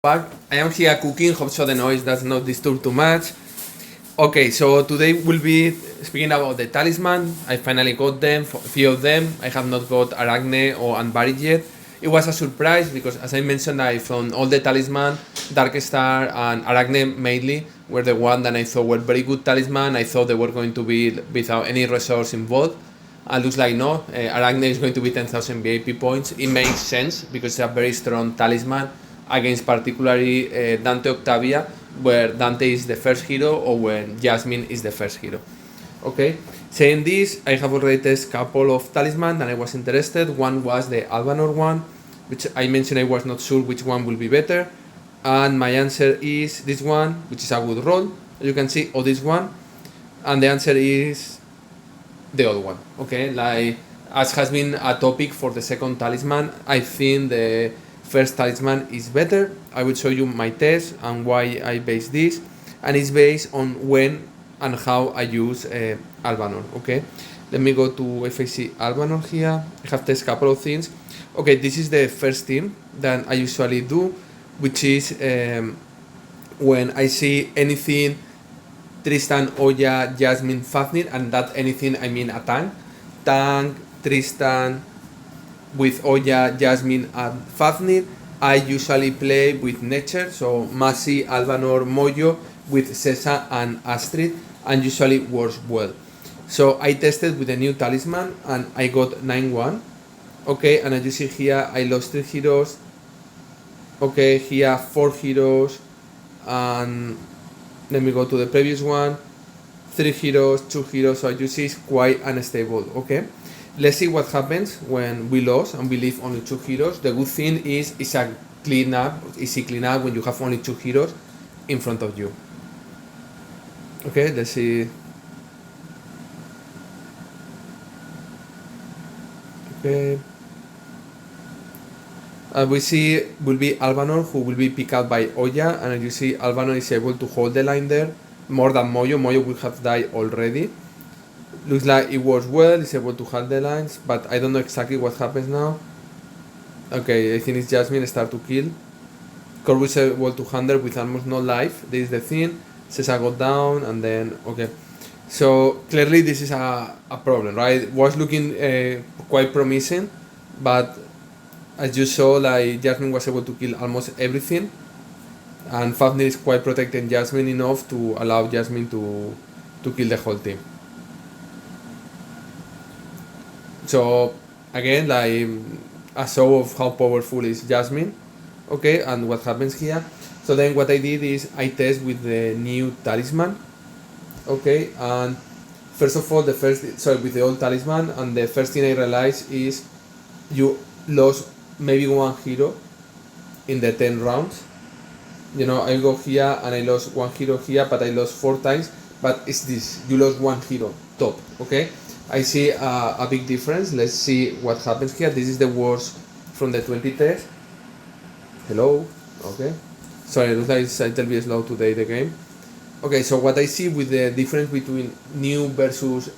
back. I am here cooking, hope so the noise does not disturb too much. Okay, so today we'll be speaking about the talisman. I finally got them, a few of them. I have not got Arachne or Unburied yet. It was a surprise because, as I mentioned, I found all the talisman, Dark Star and Arachne mainly were the one that I thought were very good talisman. I thought they were going to be without any resource involved. Looks like no. Arachne is going to be 10,000 VIP points. It makes sense because it's a very strong talisman against particularly Dante Octavia, where Dante is the first hero or when Jasmine is the first hero. Okay, saying this, I have already tested a couple of talisman and I was interested. One was the Alvanor one, which I mentioned I was not sure which one will be better, and my answer is this one, which is a good roll, as you can see, or this one, and the answer is the other one. Okay, like as has been a topic for the second talisman, I think the first talisman is better. I will show you my test and why I base this, and it's based on when and how I use Alvanor. Okay, let me go to FAC Alvanor here. I have tested a couple of things. Okay, this is the first thing that I usually do, which is when I see anything Tristan, Oya, Jasmine, Fafnir, and that anything I mean a tank, Tristan with Oya, Jasmine, and Fafnir. I usually play with nature, so Masi, Alvanor, Moyo, with Sesa and Astrid, and usually works well. So I tested with the new talisman and I got 9-1. Okay, and as you see here, I lost 3 heroes. Okay, here 4 heroes, and let me go to the previous one. 3 heroes, 2 heroes, so as you see, it's quite unstable. Okay, let's see what happens when we lose and we leave only 2 heroes. The good thing is it's a easy cleanup when you have only 2 heroes in front of you. Okay, let's see. Okay. We see will be Alvanor, who will be picked up by Oya, and as you see, Alvanor is able to hold the line there more than Moyo. Moyo will have died already. Looks like it works well, it's able to hold the lines, but I don't know exactly what happens now. Okay, I think it's Jasmine start to kill. Corvus is able to handle with almost no life. This is the thing. Cesar got down, and then okay. So clearly this is a problem, right? Was looking quite promising, but as you saw, like Jasmine was able to kill almost everything, and Fafnir is quite protecting Jasmine enough to allow Jasmine to kill the whole team. So again, like a show of how powerful is Jasmine. Okay, and what happens here. So then what I did is I test with the new talisman. Okay, and first of all, with the old talisman, and the first thing I realized is you lost maybe 1 hero in the 10 rounds. You know, I go here and I lost 1 hero here, but I lost 4 times. But it's this, you lost 1 hero top. Okay, I see a big difference. Let's see what happens here. This is the worst from the 20 test. Hello. Okay, sorry, it looks like it's a little bit slow today the game. Okay, so what I see with the difference between new versus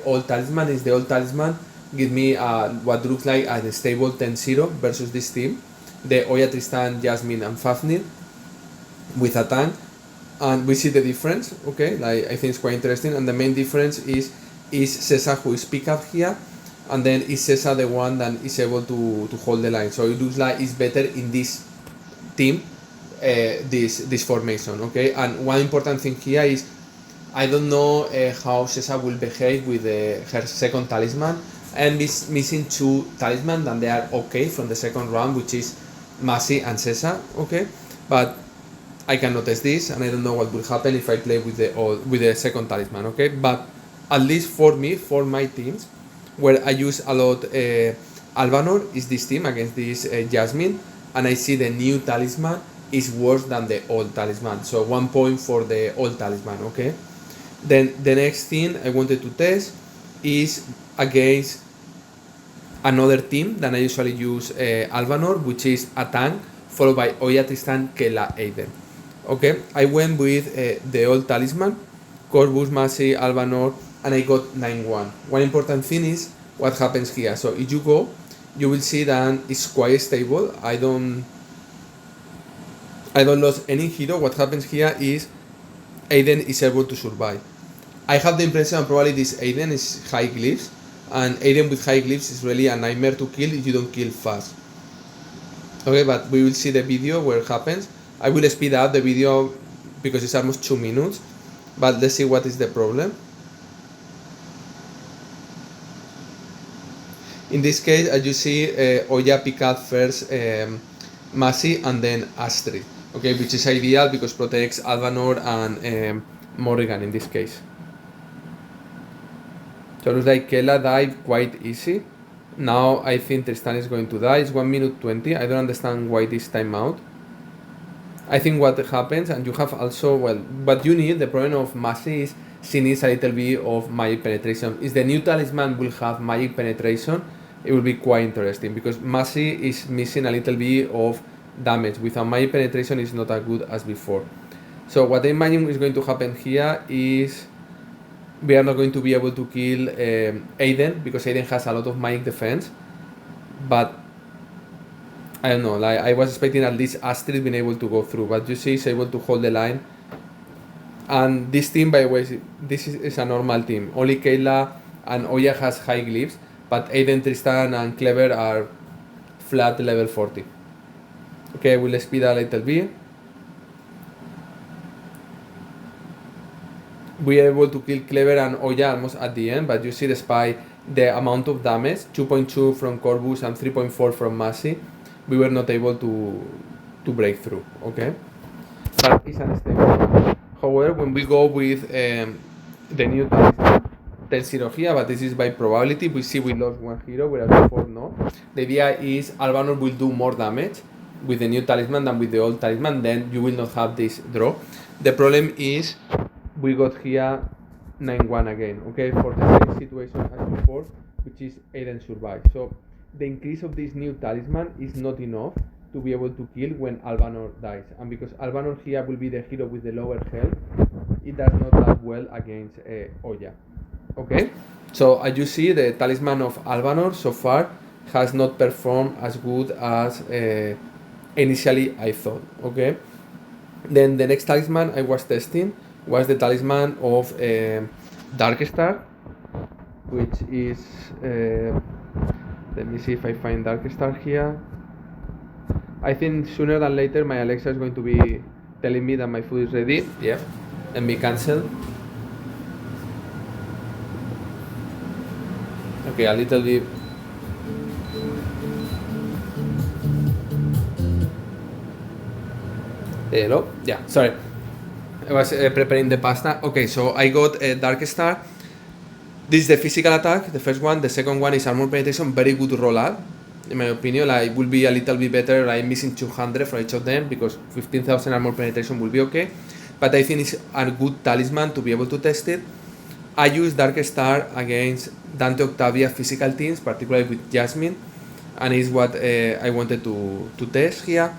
old talisman is the old talisman give me what looks like a stable 10-0 versus this team. The Oya, Tristan, Jasmine, and Fafnir with a tank, and we see the difference. Okay, like I think it's quite interesting, and the main difference is Cesar who is picked up here, and then is Cesar the one that is able to hold the line. So it looks like it's better in this team. This formation. Okay, and one important thing here is I don't know how Cesar will behave with her second talisman. I'm missing 2 talisman and they are okay from the second round, which is Masi and Cesar. Okay, but I can notice this and I don't know what will happen if I play with the second talisman. Okay, but at least for me, for my teams where I use a lot Alvanor is this team against this Jasmine, and I see the new talisman is worse than the old talisman, so 1 point for the old talisman. Okay, then the next thing I wanted to test is against another team that I usually use Alvanor, which is a tank followed by Oya, Tristan, Kela, Aiden. Okay, I went with the old talisman, Corvus, Masi, Alvanor, and I got 9-1. One important thing is what happens here. So if you go, you will see that it's quite stable. I don't lose any hero. What happens here is Aiden is able to survive. I have the impression probably this Aiden is high glyphs, and Aiden with high glyphs is really a nightmare to kill if you don't kill fast. Okay, but we will see the video where it happens. I will speed up the video because it's almost 2 minutes, but let's see what is the problem. In this case, as you see, Oya pick up first Masi and then Astrid, okay, which is ideal because protects Alvanor and Morrigan in this case. So it looks like Kela died quite easy. Now I think Tristan is going to die. It's 1 minute 20. I don't understand why this timeout. I think what happens, and you have also, well, what you need, the problem of Masi is she needs a little bit of magic penetration. If the new talisman will have magic penetration, it will be quite interesting because Masi is missing a little bit of damage. Without magic penetration, it's not as good as before. So what I imagine is going to happen here is we are not going to be able to kill Aiden because Aiden has a lot of magic defense, but I don't know, like I was expecting at least Astrid being able to go through, but you see is able to hold the line. And this team, by the way, this is a normal team. Only Kayla and Oya has high glyphs, but Aiden, Tristan and Clever are flat level 40. Okay, we'll speed a little bit. We are able to kill Clever and Oya almost at the end, but you see despite the amount of damage, 2.2 from Corvus and 3.4 from Masi, we were not able to break through, okay? But it's unstable. However, when we go with the new talisman, 10-0 here, but this is by probability, we see we lost one hero, whereas before no. The idea is Alvanor will do more damage with the new talisman than with the old talisman, then you will not have this draw. The problem is we got here 9-1 again, okay, for the same situation as before, which is Aiden survive. So the increase of this new talisman is not enough to be able to kill when Alvanor dies. And because Alvanor here will be the hero with the lower health, it does not that well against Oya. Okay? So as you see, the talisman of Alvanor so far has not performed as good as initially I thought. Okay? Then the next talisman I was testing was the talisman of Darkstar, which is let me see if I find Darkstar here. I think sooner than later my Alexa is going to be telling me that my food is ready. Yeah, and be cancelled. Okay, a little bit. Hello? Yeah, sorry. I was preparing the pasta. Okay, so I got a Darkstar. This is the physical attack, the first one. The second one is armor penetration, very good rollout. In my opinion, like will be a little bit better. I'm missing 200 for each of them because 15,000 armor penetration will be okay. But I think it's a good talisman to be able to test it. I used Darkstar against Dante Octavia physical teams, particularly with Jasmine, and is what I wanted to test here.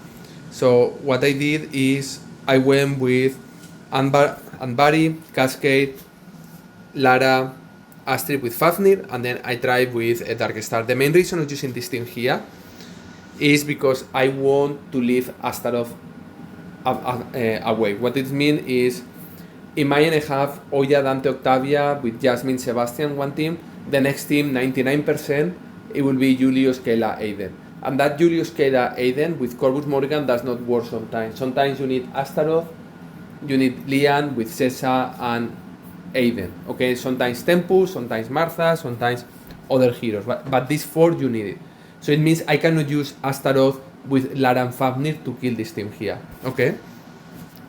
So what I did is I went with Anbari, Cascade, Lara, Astrid with Fafnir, and then I tried with a Darkstar. The main reason of using this team here is because I want to leave Astaroth away. What it means is, imagine I have Oya, Dante, Octavia with Jasmine, Sebastian, one team. The next team, 99%, it will be Julius, Kayla, Aiden. And that Julius, Kayla, Aiden with Corvus Morrigan does not work sometimes. Sometimes you need Astaroth, you need Lian with Cessa and Aiden, okay? Sometimes Tempus, sometimes Martha, sometimes other heroes, but these four you need it. So it means I cannot use Astaroth with Lara and Fafnir to kill this team here, okay?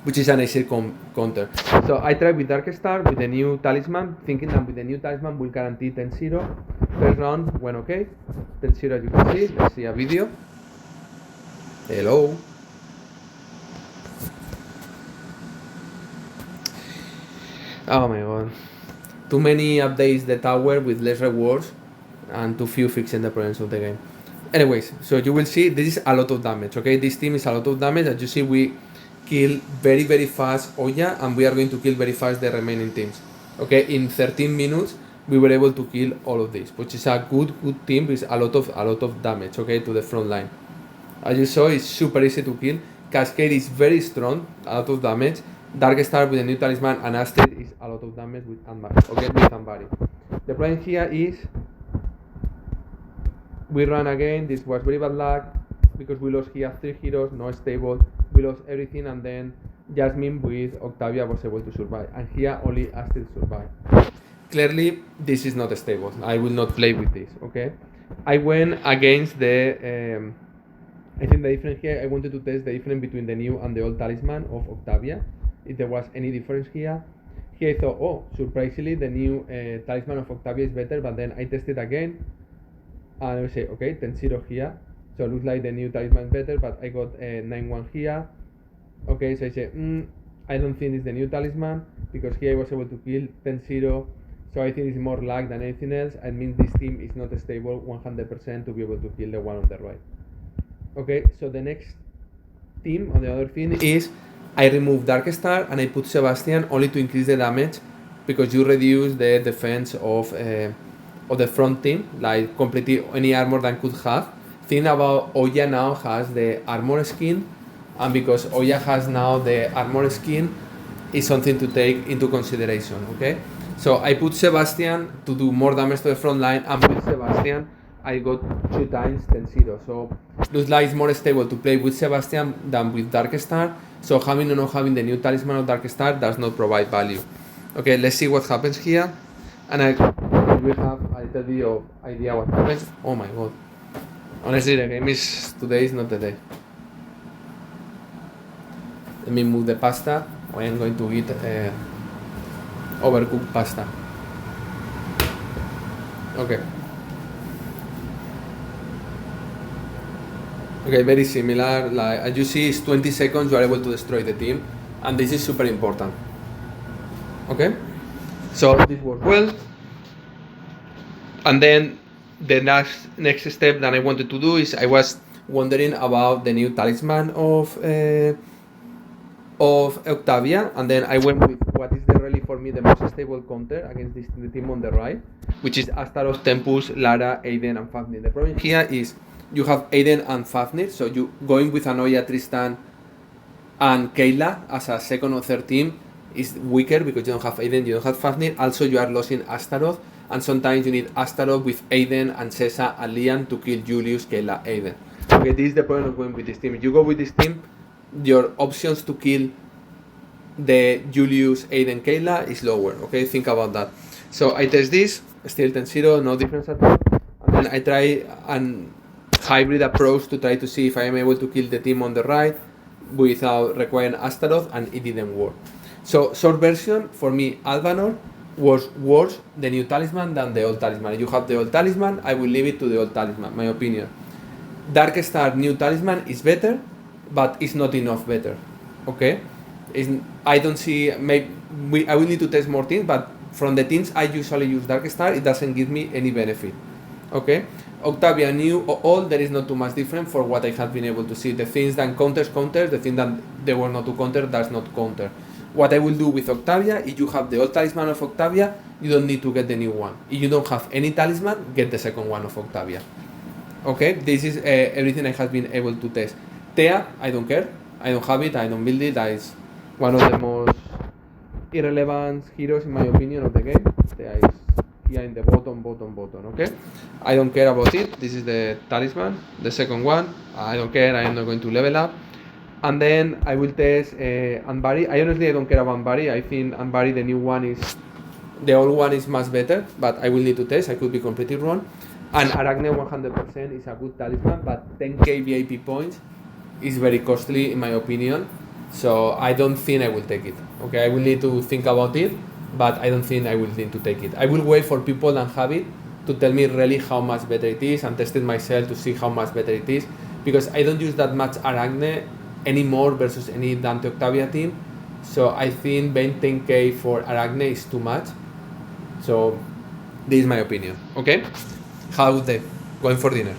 Which is an easier counter. So I tried with Darkstar with the new talisman, thinking that with the new talisman we'll guarantee 10-0. First round went okay, 10-0 as you can see. Let's see a video. Hello. Oh my god. Too many updates the tower with less rewards and too few fixing the problems of the game. Anyways, so you will see this is a lot of damage, okay? This team is a lot of damage. As you see, we kill very very fast Oya and we are going to kill very fast the remaining teams. Okay, in 13 minutes we were able to kill all of this, which is a good team with a lot of damage, okay, to the front line. As you saw, it's super easy to kill. Cascade is very strong, a lot of damage. Dark Star with the new Talisman and Astrid is a lot of damage with Anbari. Okay, with Anbari. The problem here is we run again. This was very bad luck because we lost here 3 heroes, no stable. We lost everything, and then Jasmine with Octavia was able to survive, and here only Astrid survived. Clearly, this is not stable. I will not play with this. Okay, I went against the. I think the difference here. I wanted to test the difference between the new and the old Talisman of Octavia. If there was any difference here. Here I thought, oh, surprisingly, the new Talisman of Octavia is better, but then I tested again, and I say, okay, 10-0 here, so it looks like the new Talisman is better, but I got 9-1 here. Okay, so I say, I don't think it's the new Talisman, because here I was able to kill 10-0, so I think it's more luck than anything else. I mean, this team is not stable 100% to be able to kill the one on the right. Okay, so the next team on the other thing is I remove Dark Star and I put Sebastian only to increase the damage, because you reduce the defense of the front team, like completely any armor than could have. Think about Oya now has the armor skin, and because Oya has now the armor skin, is something to take into consideration. Okay, so I put Sebastian to do more damage to the front line, and with Sebastian I got 2 times 10-0. So looks like it's more stable to play with Sebastian than with Dark Star. So having or not having the new Talisman of Dark Star does not provide value. Okay, let's see what happens here. And we have a little bit of idea what happens. Oh my god. Honestly, the game is today is not the day. Let me move the pasta. I am going to eat overcooked pasta. Okay. Okay, very similar. Like as you see, it's 20 seconds. You are able to destroy the team, and this is super important. Okay, so this worked well. And then the next step that I wanted to do is I was wondering about the new Talisman of Octavia, and then I went with what is really for me the most stable counter against the team on the right, which is Astaroth, Tempus, Lara, Aiden, and Fafnir. The problem here is you have Aiden and Fafnir, so you going with Anoya, Tristan, and Kayla as a second or third team is weaker because you don't have Aiden, you don't have Fafnir. Also, you are losing Astaroth, and sometimes you need Astaroth with Aiden and Cesa and Lian to kill Julius, Kayla, Aiden. Okay, this is the point of going with this team. If you go with this team, your options to kill the Julius, Aiden, Kayla is lower. Okay, think about that. So I test this, still 10-0, no difference at all. And then I try an hybrid approach to try to see if I am able to kill the team on the right without requiring Astaroth, and it didn't work. So short version, for me, Alvanor was worse the new Talisman than the old Talisman. If you have the old Talisman, I will leave it to the old Talisman, my opinion. Dark Star new Talisman is better, but it's not enough better. Okay, I don't see. I will need to test more things, but from the things I usually use Dark Star, it doesn't give me any benefit. Okay, Octavia new or old, there is not too much different for what I have been able to see. The things that counters, the thing that they were not to counter does not counter. What I will do with Octavia, if you have the old Talisman of Octavia, you don't need to get the new one. If you don't have any Talisman, get the second one of Octavia. Okay, this is everything I have been able to test. Thea, I don't care. I don't have it, I don't build it. That is one of the most irrelevant heroes in my opinion of the game. Thea is here in the bottom, okay? I don't care about it. This is the Talisman, the second one. I don't care, I am not going to level up. And then I will test Anbari. I don't care about Anbari. I think Anbari, the new one, the old one is much better, but I will need to test. I could be completely wrong. And Arachne 100% is a good Talisman, but 10k VIP points is very costly in my opinion. So I don't think I will take it. Okay, I will need to think about it, but I don't think I will need to take it. I will wait for people that have it to tell me really how much better it is and test it myself to see how much better it is, because I don't use that much Arachne anymore versus any Dante Octavia team. So I think paying 10k for Arachne is too much. So this is my opinion. Okay, how they going for dinner?